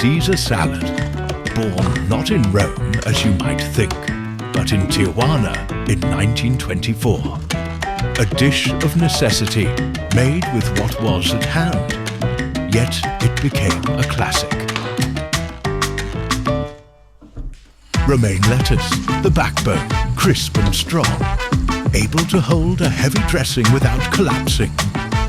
Caesar salad, born not in Rome as you might think, but in Tijuana in 1924. A dish of necessity made with what was at hand, yet it became a classic. Romaine lettuce, the backbone, crisp and strong. Able to hold a heavy dressing without collapsing,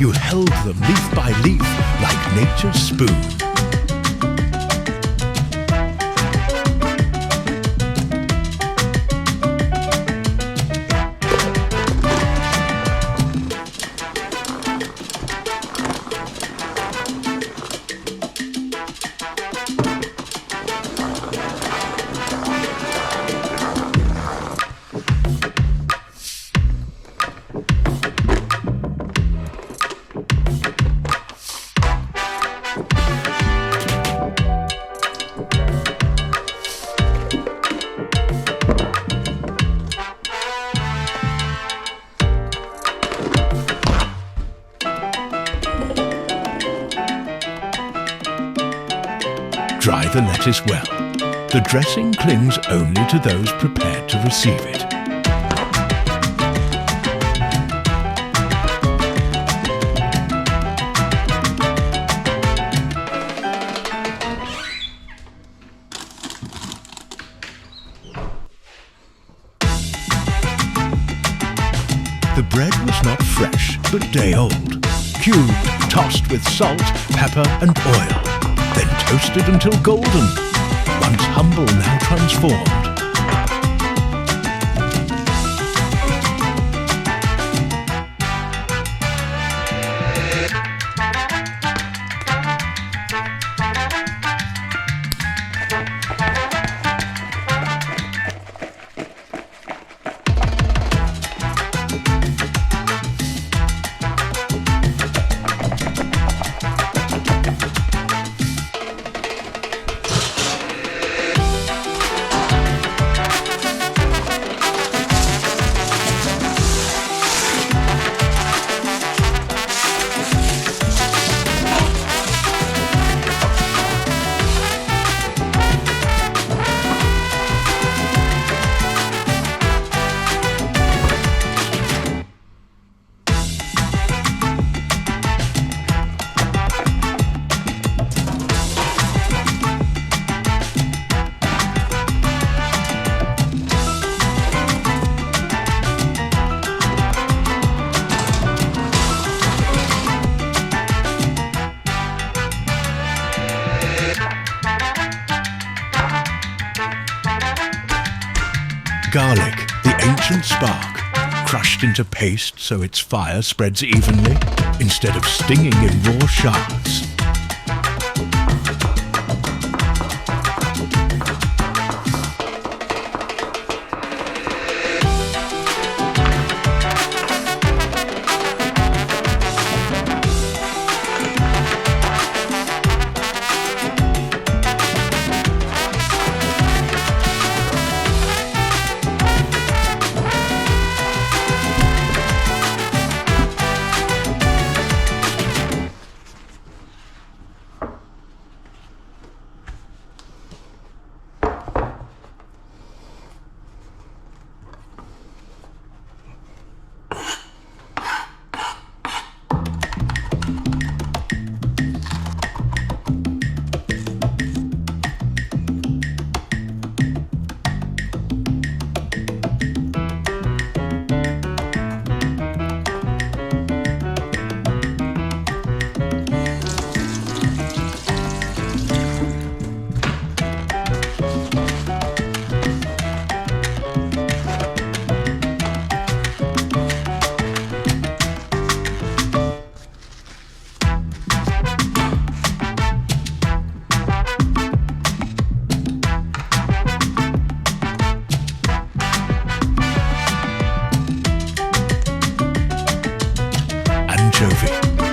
you held them leaf by leaf like nature's spoon. Dry the lettuce well. The dressing clings only to those prepared to receive it. The bread was not fresh, but day-old. Cubed, tossed with salt, pepper and oil. Then toasted until golden, once humble, now transformed. Garlic, the ancient spark, crushed into paste so its fire spreads evenly, instead of stinging in raw shards.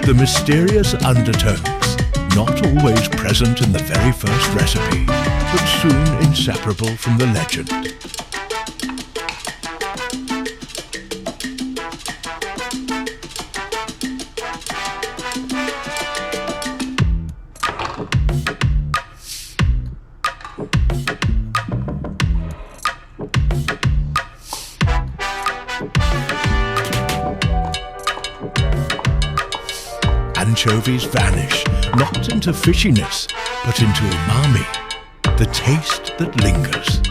The mysterious undertones, not always present in the very first recipe, but soon inseparable from the legend. anchovies vanish, not into fishiness, but into umami, the taste that lingers.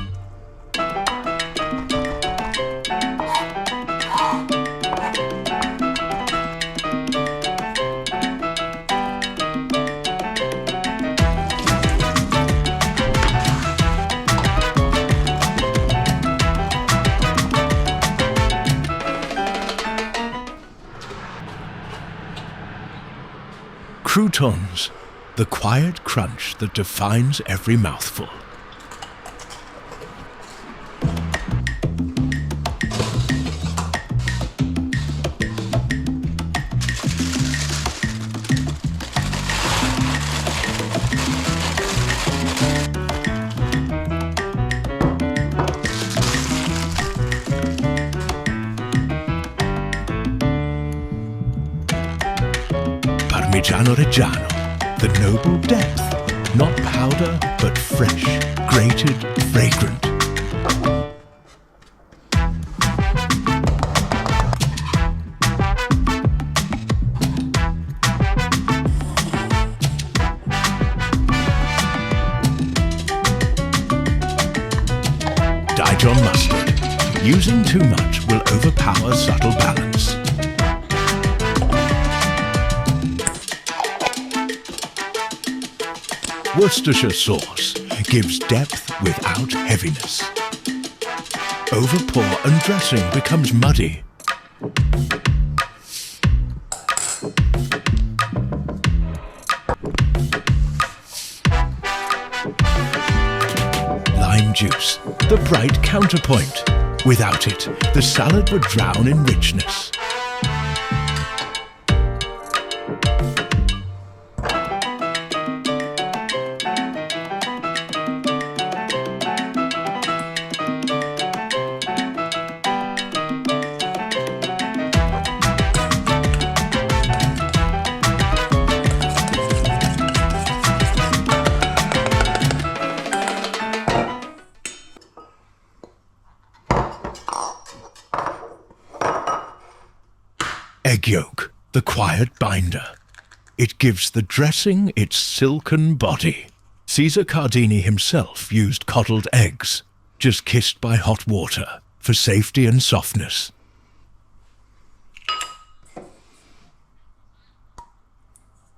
Croutons, the quiet crunch that defines every mouthful. Parmigiano Reggiano, the noble depth, not powder but fresh, grated, fragrant. Dijon mustard. Using too much will overpower subtle balance. Worcestershire sauce gives depth without heaviness. Overpour and dressing becomes muddy. Lime juice, the bright counterpoint. Without it, the salad would drown in richness. Egg yolk, the quiet binder. It gives the dressing its silken body. Caesar Cardini himself used coddled eggs, just kissed by hot water, for safety and softness.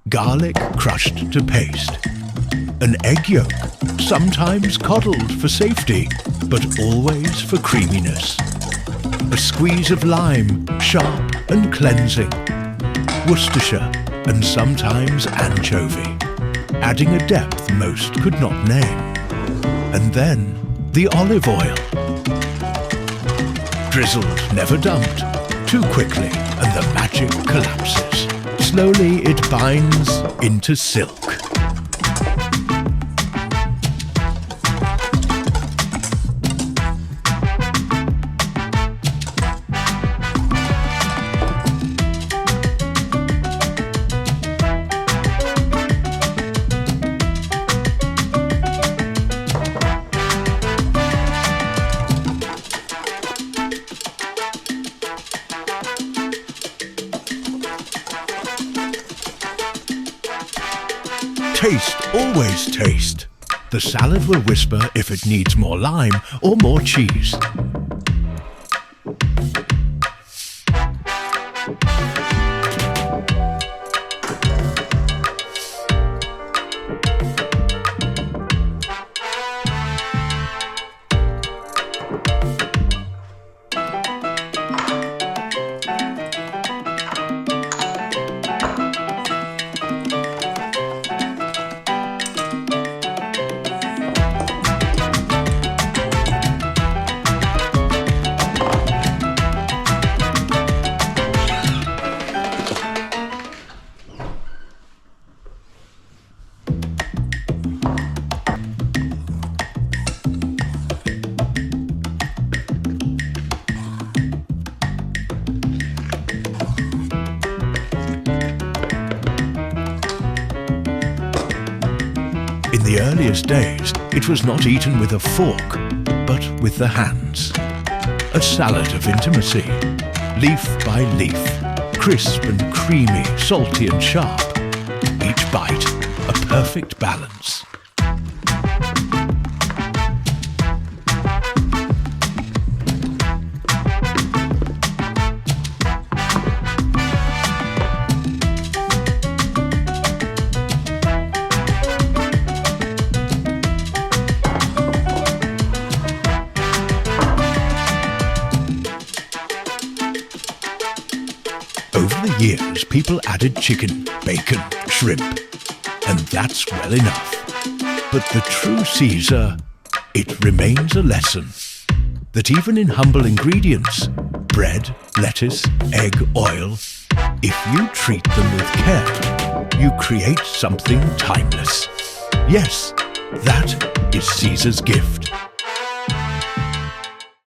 Garlic crushed to paste. An egg yolk, sometimes coddled for safety, but always for creaminess. A squeeze of lime, sharp and cleansing. Worcestershire, and sometimes anchovy, adding a depth most could not name. And then the olive oil. Drizzled, never dumped, too quickly, and the magic collapses. Slowly it binds into silk. Taste, always taste. The salad will whisper if it needs more lime or more cheese. In the earliest days, it was not eaten with a fork, but with the hands. A salad of intimacy, leaf by leaf, crisp and creamy, salty and sharp, each bite, a perfect balance. Over the years, people added chicken, bacon, shrimp, and that's well enough. But the true Caesar, it remains a lesson that even in humble ingredients, bread, lettuce, egg, oil, if you treat them with care, you create something timeless. Yes, that is Caesar's gift.